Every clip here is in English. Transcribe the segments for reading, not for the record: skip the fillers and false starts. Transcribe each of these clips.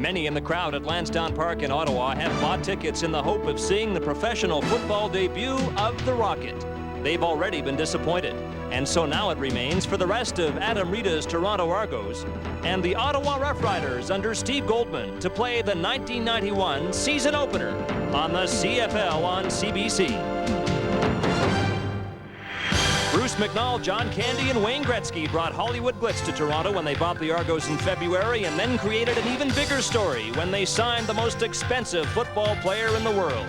Many in the crowd at Lansdowne Park in Ottawa have bought tickets in the hope of seeing the professional football debut of the Rocket. They've already been disappointed, and so now it remains for the rest of Adam Rita's Toronto Argos and the Ottawa Rough Riders under Steve Goldman to play the 1991 season opener on the CFL on CBC. Bruce McNall, John Candy, and Wayne Gretzky brought Hollywood glitz to Toronto when they bought the Argos in February, and then created an even bigger story when they signed the most expensive football player in the world.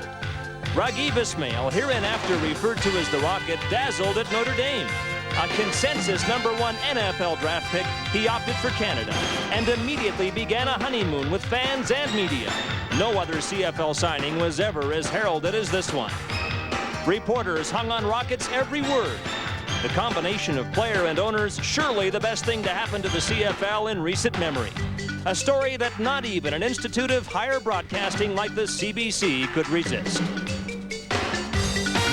Raghib Ismail, hereinafter referred to as the Rocket, dazzled at Notre Dame. A consensus #1 NFL draft pick, he opted for Canada and immediately began a honeymoon with fans and media. No other CFL signing was ever as heralded as this one. Reporters hung on Rocket's every word. The combination of player and owners, surely the best thing to happen to the CFL in recent memory. A story that not even an institute of higher broadcasting like the CBC could resist.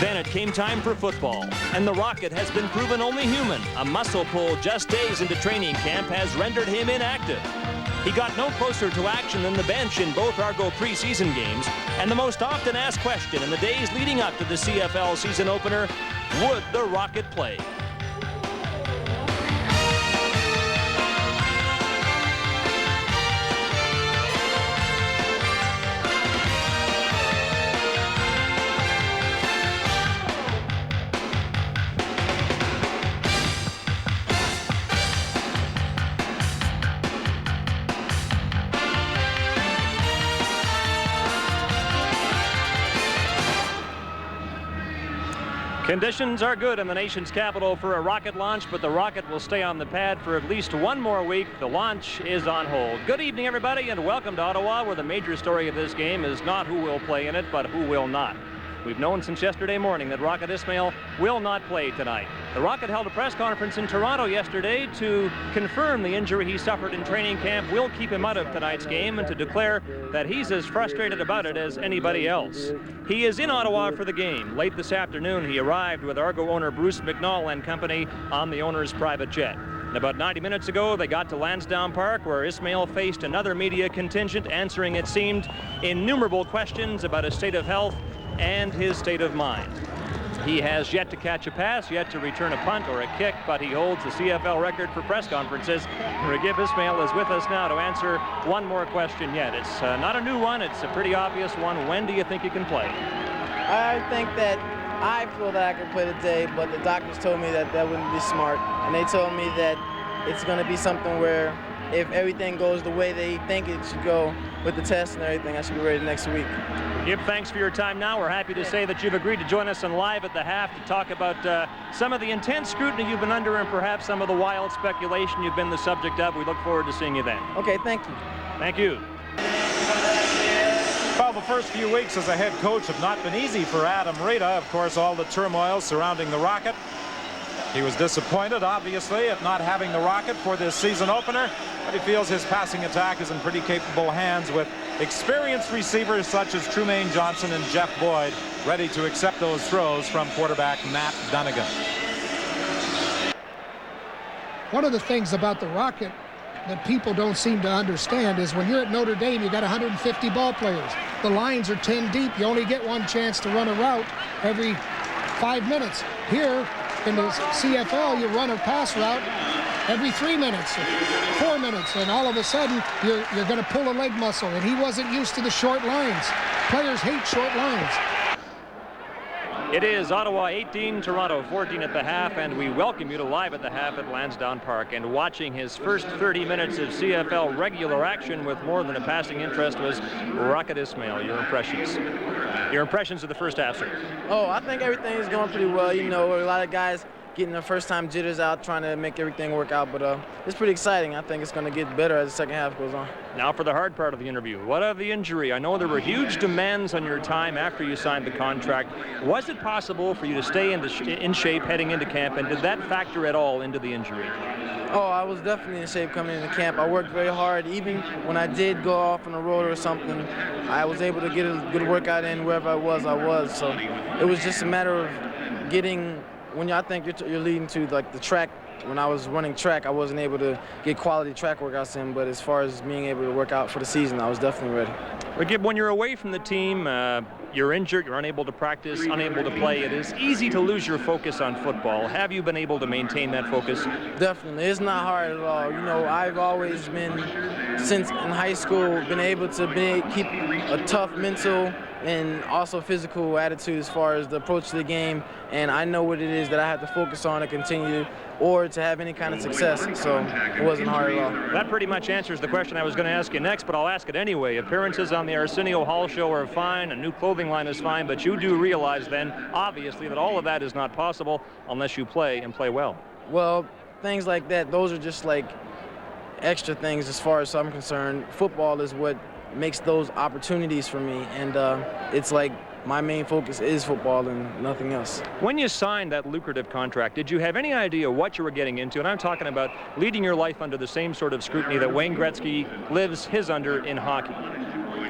Then it came time for football, and the Rocket has been proven only human. A muscle pull just days into training camp has rendered him inactive. He got no closer to action than the bench in both Argo preseason games, and the most often asked question in the days leading up to the CFL season opener, would the Rocket play? Conditions are good in the nation's capital for a Rocket launch, but the Rocket will stay on the pad for at least one more week. The launch is on hold. Good evening, everybody, and welcome to Ottawa, where the major story of this game is not who will play in it, but who will not. We've known since yesterday morning that Rocket Ismail will not play tonight. The Rocket held a press conference in Toronto yesterday to confirm the injury he suffered in training camp will keep him out of tonight's game, and to declare that he's as frustrated about it as anybody else. He is in Ottawa for the game. Late this afternoon, he arrived with Argo owner Bruce McNall and company on the owner's private jet. And about 90 minutes ago, they got to Lansdowne Park, where Ismail faced another media contingent, answering, it seemed, innumerable questions about his state of health and his state of mind. He has yet to catch a pass, yet to return a punt or a kick, but he holds the CFL record for press conferences. Raghib Ismail is with us now to answer one more question yet. It's not a new one, it's a pretty obvious one. When do you think you can play? I think that I feel that I can play today, but the doctors told me that that wouldn't be smart. And they told me that it's going to be something where if everything goes the way they think it should go with the test and everything, I should be ready next week. Gib, thanks for your time now. We're happy to say that you've agreed to join us on Live at the Half to talk about some of the intense scrutiny you've been under and perhaps some of the wild speculation you've been the subject of. We look forward to seeing you then. Okay, thank you. Thank you. Well, the first few weeks as a head coach have not been easy for Adam Rita. Of course, all the turmoil surrounding the Rocket. He was disappointed, obviously, at not having the Rocket for this season opener, but he feels his passing attack is in pretty capable hands with experienced receivers such as Trumaine Johnson and Jeff Boyd ready to accept those throws from quarterback Matt Dunnigan. One of the things about the Rocket that people don't seem to understand is when you're at Notre Dame, you got 150 ball players. The lines are 10 deep. You only get one chance to run a route every 5 minutes. Here, in the CFL, you run a pass route every 3 minutes, 4 minutes, and all of a sudden you're going to pull a leg muscle, and he wasn't used to the short lines. Players hate short lines. It is Ottawa 18, Toronto 14 at the half, and we welcome you to Live at the Half at Lansdowne Park. And watching his first 30 minutes of CFL regular action with more than a passing interest was Rocket Ismail. Your impressions? Your impressions of the first half, sir? Oh, I think everything is going pretty well. You know, a lot of guys getting their first-time jitters out, trying to make everything work out. But it's pretty exciting. I think it's going to get better as the second half goes on. Now for the hard part of the interview. What of the injury? I know there were huge demands on your time after you signed the contract. Was it possible for you to stay in shape heading into camp, and did that factor at all into the injury? Oh, I was definitely in shape coming into camp. I worked very hard. Even when I did go off on a road or something, I was able to get a good workout in wherever I was. So it was just a matter of getting, when I think you're leading to like the track when I was running track, I wasn't able to get quality track workouts in, but as far as being able to work out for the season, I was definitely ready. Raghib, when you're away from the team, you're injured, you're unable to practice, unable to play, it is easy to lose your focus on football. Have you been able to maintain that focus? Definitely. It's not hard at all. You know, I've always been, since in high school, been able to keep a tough mental and also physical attitude as far as the approach to the game, and I know what it is that I have to focus on to continue or to have any kind of success, so it wasn't hard at all. That pretty much answers the question I was going to ask you next, but I'll ask it anyway. Appearances on the Arsenio Hall show are fine, a new clothing line is fine, but you do realize then, obviously, that all of that is not possible unless you play and play well. Well, things like that, those are just like extra things as far as I'm concerned. Football is what makes those opportunities for me, and it's like my main focus is football and nothing else. When you signed that lucrative contract, did you have any idea what you were getting into? And I'm talking about leading your life under the same sort of scrutiny that Wayne Gretzky lives his under in hockey.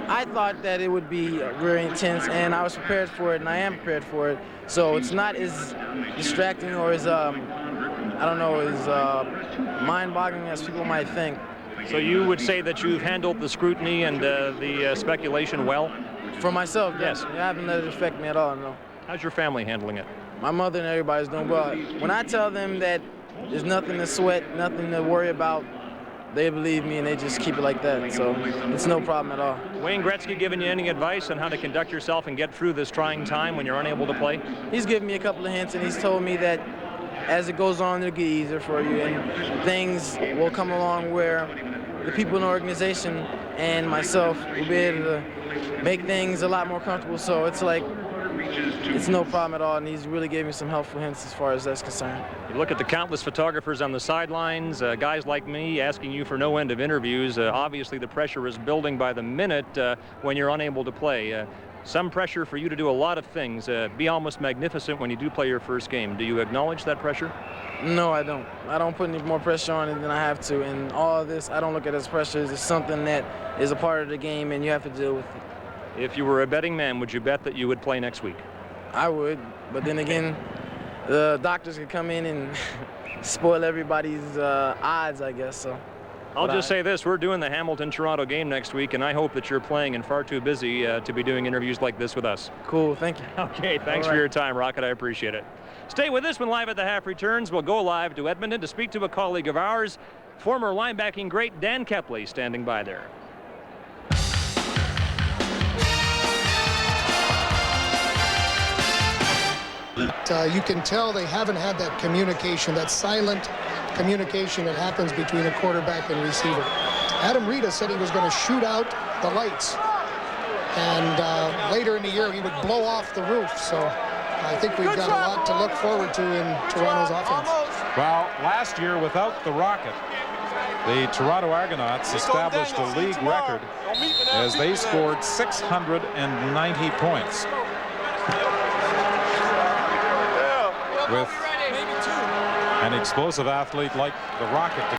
I thought that it would be very intense, and I was prepared for it, and I am prepared for it. So it's not as distracting or as, I don't know, as mind-boggling as people might think. So you would say that you've handled the scrutiny and the speculation well? For myself, yes. I haven't let it affect me at all, no. How's your family handling it? My mother and everybody's doing well. When I tell them that there's nothing to sweat, nothing to worry about, they believe me and they just keep it like that. So it's no problem at all. Wayne Gretzky giving you any advice on how to conduct yourself and get through this trying time when you're unable to play? He's given me a couple of hints, and he's told me that as it goes on, it'll get easier for you, and things will come along where the people in the organization and myself will be able to make things a lot more comfortable. So it's like, it's no problem at all, and he's really gave me some helpful hints as far as that's concerned. You look at the countless photographers on the sidelines, guys like me asking you for no end of interviews. Obviously the pressure is building by the minute when you're unable to play. Some pressure for you to do a lot of things, be almost magnificent when you do play your first game. Do you acknowledge that pressure? No, I don't. I don't put any more pressure on it than I have to, and all of this, I don't look at it as pressure. It's something that is a part of the game, and you have to deal with it. If you were a betting man, would you bet that you would play next week? I would, but then again, the doctors could come in and spoil everybody's odds, I guess. So. I'll just say this, we're doing the Hamilton-Toronto game next week, and I hope that you're playing and far too busy to be doing interviews like this with us. Cool, thank you. Okay, thanks for your time, Rocket. I appreciate it. Stay with us when Live at the Half returns. We'll go live to Edmonton to speak to a colleague of ours, former linebacking great Dan Kepley, standing by there. You can tell they haven't had that communication, that silent communication that happens between a quarterback and receiver. Adam Rita said he was going to shoot out the lights, and later in the year he would blow off the roof. So I think we've got a lot to look forward to in Toronto's offense. Well, last year without the Rocket, the Toronto Argonauts established a league record as they scored 690 points. With an explosive athlete like the Rocket.